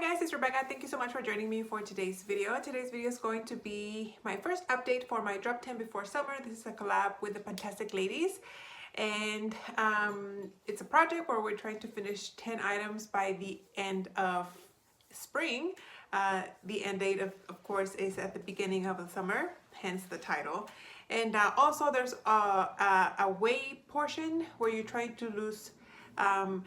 guys, it's Rebecca. Thank you so much for joining me for today's video. Today's video is going to be my first update for my Drop 10 Before Summer. This is a collab with the Fantastic Ladies. And it's a project where we're trying to finish 10 items by the end of spring. The end date, of course, is at the beginning of the summer, hence the title. And also there's a weigh portion where you're trying to lose 10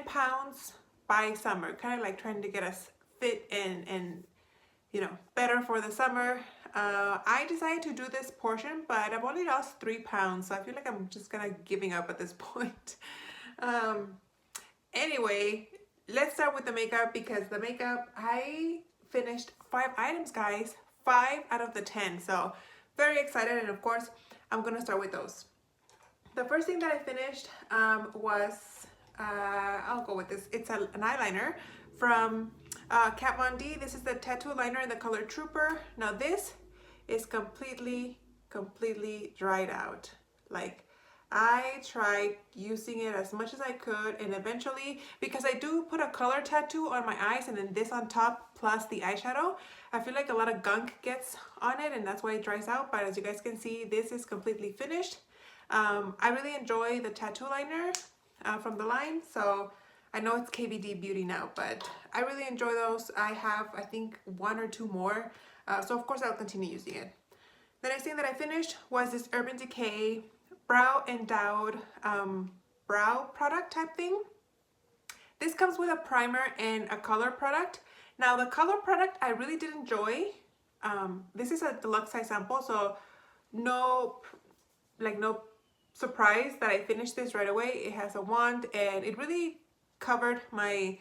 pounds by summer, kind of like trying to get us fit and you know, better for the summer. I decided to do this portion, but I've only lost 3 pounds, so I feel like I'm just kind of giving up at this point. Anyway, let's start with the makeup, because the makeup, I finished 5 items, guys. 5 out of the 10, so very excited. And of course, I'm gonna start with those. The first thing that I finished was I'll go with this. It's an eyeliner from Kat Von D. This is the tattoo liner in the color Trooper. Now this is completely dried out. Like, I tried using it as much as I could, and eventually, because I do put a color tattoo on my eyes and then this on top plus the eyeshadow, I feel like a lot of gunk gets on it, and that's why it dries out. But as you guys can see, this is completely finished. I really enjoy the tattoo liner from the line, so I know it's KVD Beauty now, but I really enjoy those. I have, I think, 1 or 2 more, so of course I'll continue using it. The next thing that I finished was this Urban Decay Brow Endowed brow product type thing. This comes with a primer and a color product. Now the color product I really did enjoy. This is a deluxe size sample, so no surprise that I finished this right away. It has a wand and it really covered my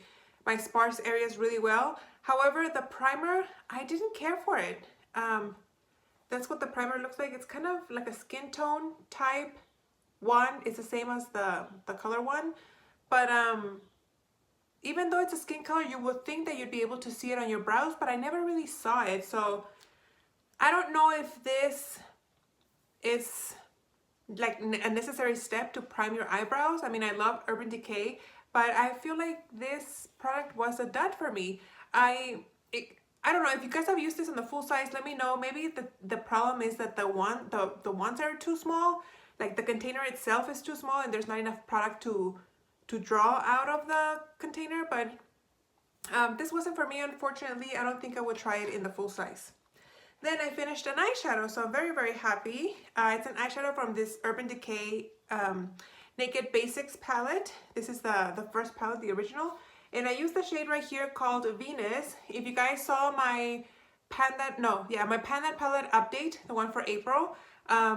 sparse areas really well. However, the primer, I didn't care for it. That's what the primer looks like. It's kind of like a skin tone type one. It's the same as the color one, but even though it's a skin color, you would think that you'd be able to see it on your brows, but I never really saw it. So I don't know if this is like a necessary step to prime your eyebrows. I mean, I love Urban Decay, but I feel like this product was a dud for me. I don't know if you guys have used this in the full size. Let me know. Maybe the problem is that the ones are too small. Like the container itself is too small and there's not enough product to draw out of the container. But this wasn't for me, unfortunately. I don't think I would try it in the full size. Then I finished an eyeshadow, so I'm very happy. It's an eyeshadow from this Urban Decay Naked Basics palette. This is the first palette, the original. And I used the shade right here called Venus. If you guys saw my Pan That palette update, the one for April,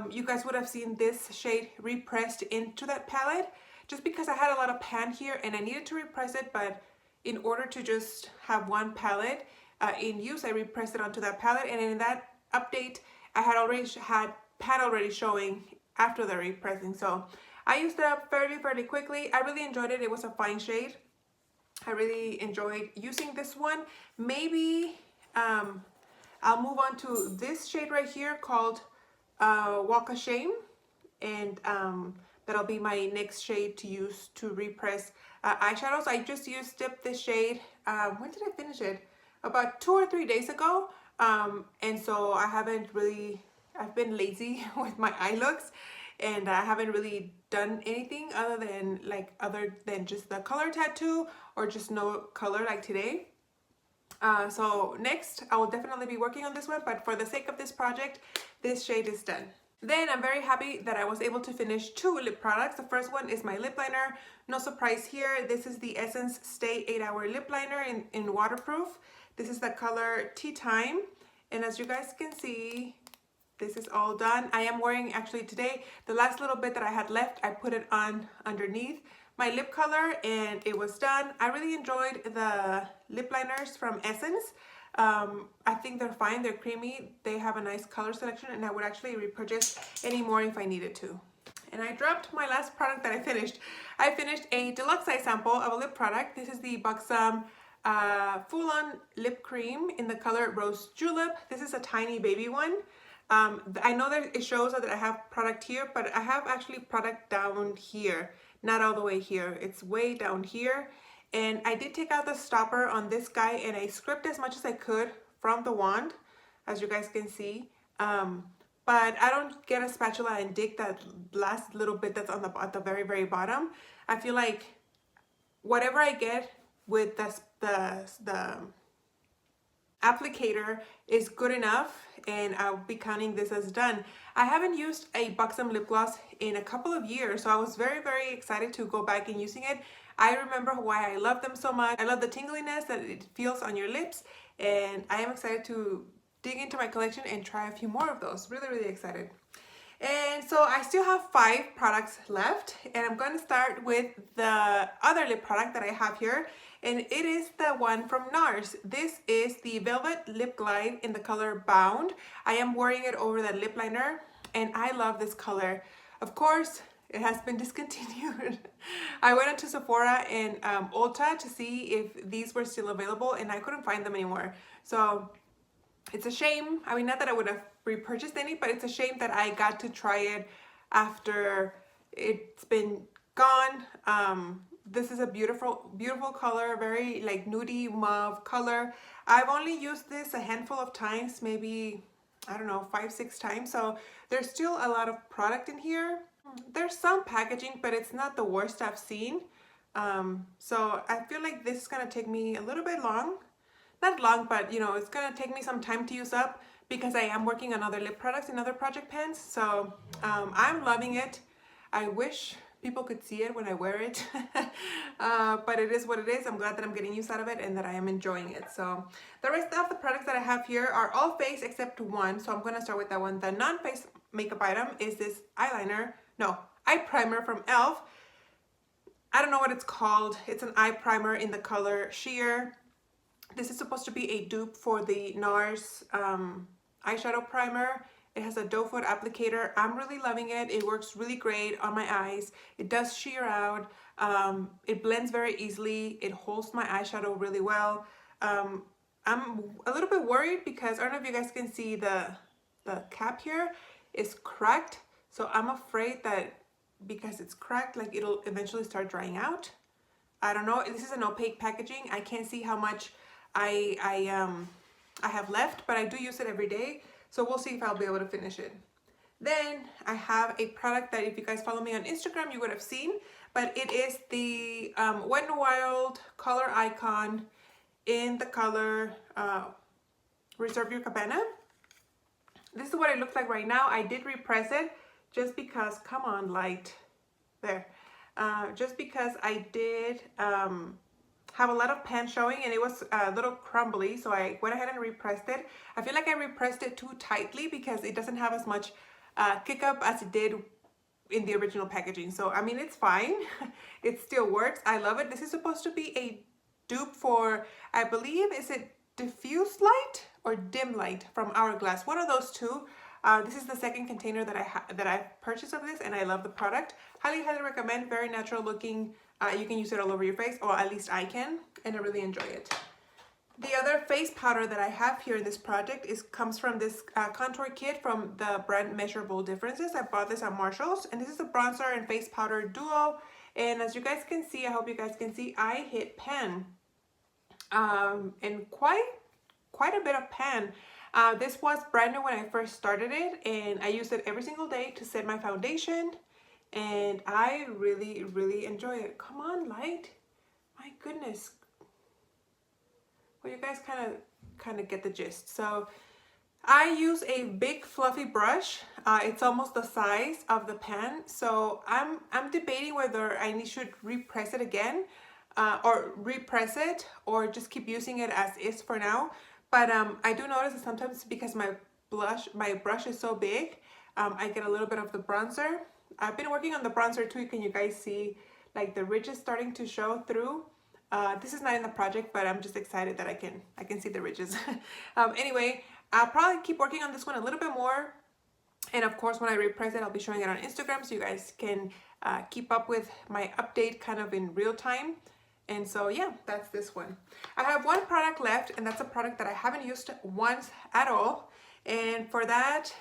you guys would have seen this shade repressed into that palette, just because I had a lot of pan here and I needed to repress it, but in order to just have one palette in use, I repressed it onto that palette. And in that update, I had already had pan already showing after the repressing, so I used it up fairly quickly. I really enjoyed it. It was a fine shade. I really enjoyed using this one. Maybe I'll move on to this shade right here called Walk of Shame, and that'll be my next shade to use to repress eyeshadows. I just dipped this shade, when did I finish it? About 2 or 3 days ago, and so I've been lazy with my eye looks, and I haven't really done anything other than just the color tattoo or just no color like today. So next I will definitely be working on this one, but for the sake of this project, this shade is done. Then I'm very happy that I was able to finish 2 lip products. The first one is my lip liner. No surprise here. This is the Essence Stay 8-Hour Lip Liner in waterproof. This is the color Tea Time, and as you guys can see, this is all done. I am wearing, actually today, the last little bit that I had left, I put it on underneath my lip color and it was done. I really enjoyed the lip liners from Essence. I think they're fine, they're creamy, they have a nice color selection, and I would actually repurchase any more if I needed to. And I dropped my last product that I finished. I finished a deluxe size sample of a lip product. This is the Buxom Full On Lip Cream in the color Rose Julep. This is a tiny baby one. I know that it shows that I have product here, but I have actually product down here, not all the way here. It's way down here, And I did take out the stopper on this guy and I scripted as much as I could from the wand, as you guys can see. But I don't get a spatula and dig that last little bit that's on the at the very, very bottom. I feel like whatever I get with the applicator is good enough, and I'll be counting this as done. I haven't used a Buxom lip gloss in a couple of years, so I was very, very excited to go back and using it. I remember why I love them so much. I love the tingliness that it feels on your lips, and I am excited to dig into my collection and try a few more of those. Really, really excited. And so I still have 5 products left, and I'm going to start with the other lip product that I have here, and it is the one from NARS. This is the Velvet Lip Glide in the color Bound. I am wearing it over the lip liner, and I love this color. Of course, it has been discontinued. I went into Sephora and Ulta to see if these were still available, and I couldn't find them anymore. So it's a shame. I mean, not that I would have repurchased any, but it's a shame that I got to try it after it's been gone. This is a beautiful, beautiful color, very like nudie mauve color. I've only used this a handful of times, maybe, I don't know, 5-6 times. So there's still a lot of product in here. There's some packaging, but it's not the worst I've seen. So I feel like this is gonna take me a little bit long. Not long, but you know, it's gonna take me some time to use up because I am working on other lip products and other project pens. So I'm loving it. I wish people could see it when I wear it, but it is what it is. I'm glad that I'm getting use out of it and that I am enjoying it. So the rest of the products that I have here are all face except one. So I'm gonna start with that one. The non-face makeup item is this eye primer from e.l.f. I don't know what it's called. It's an eye primer in the color Sheer. This is supposed to be a dupe for the NARS eyeshadow primer. It has a doe foot applicator. I'm really loving it. It works really great on my eyes. It does sheer out. It blends very easily. It holds my eyeshadow really well. I'm a little bit worried because I don't know if you guys can see the cap here is cracked. So I'm afraid that because it's cracked, like it'll eventually start drying out. I don't know. This is an opaque packaging. I can't see how much I have left, but I do use it every day, so we'll see if I'll be able to finish it. Then I have a product that if you guys follow me on Instagram, you would have seen, but it is the Wet n Wild Color Icon in the color Reserve Your Cabana. This is what it looks like right now. I did repress it just because, come on, light, there. Just because I did have a lot of pan showing and it was a little crumbly, so I went ahead and repressed it. I feel like I repressed it too tightly because it doesn't have as much kick up as it did in the original packaging. So I mean, it's fine. It still works. I love it. This is supposed to be a dupe for, I believe, is it diffuse light or dim light from Hourglass? One of those two. This is the second container that I've purchased of this, and I love the product. Highly, highly recommend. Very natural looking. You can use it all over your face, or at least I can, and I really enjoy it. The other face powder that I have here in this project comes from this contour kit from the brand Measurable Differences. I bought this at Marshall's, and this is a bronzer and face powder duo. And as you guys can see, I hope you guys can see, I hit pan, and quite a bit of pan. This was brand new when I first started it, and I use it every single day to set my foundation, and I really, really enjoy it. Come on, light. My goodness. Well, you guys kind of get the gist. So I use a big fluffy brush. It's almost the size of the pan. So I'm debating whether I should repress it again, or repress it, or just keep using it as is for now. But I do notice that sometimes because my brush is so big, I get a little bit of the bronzer. I've been working on the bronzer too. Can you guys see like the ridges starting to show through? This is not in the project, but I'm just excited that I can see the ridges. Anyway, I'll probably keep working on this one a little bit more. And of course, when I repress it, I'll be showing it on Instagram so you guys can keep up with my update kind of in real time. And so yeah, that's this one. I have one product left, and that's a product that I haven't used once at all. And for that,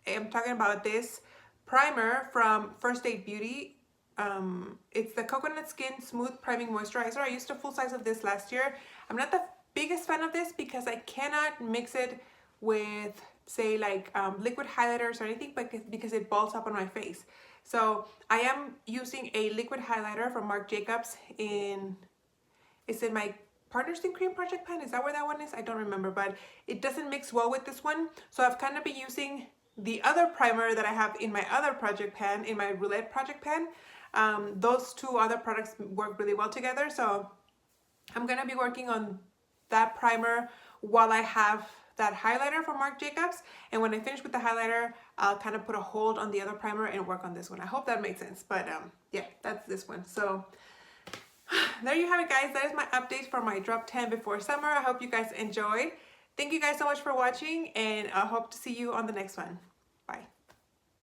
I'm talking about this primer from First Aid Beauty. It's the Coconut Skin Smooth Priming Moisturizer. I used a full size of this last year. I'm not the biggest fan of this because I cannot mix it with, say, like liquid highlighters or anything, but because it balls up on my face. So I am using a liquid highlighter from Marc Jacobs it's in my Partners in Cream project pan. Is that where that one is? I don't remember, but it doesn't mix well with this one. So I've kind of been using the other primer that I have in my other project pan, in my Roulette project pan. Those two other products work really well together. So I'm gonna be working on that primer while I have that highlighter from Marc Jacobs, and when I finish with the highlighter, I'll kind of put a hold on the other primer and work on this one. I hope that makes sense, but yeah, that's this one. So there you have it, guys. That is my update for my drop 10 before summer. I hope you guys enjoyed. Thank you guys so much for watching, and I hope to see you on the next one.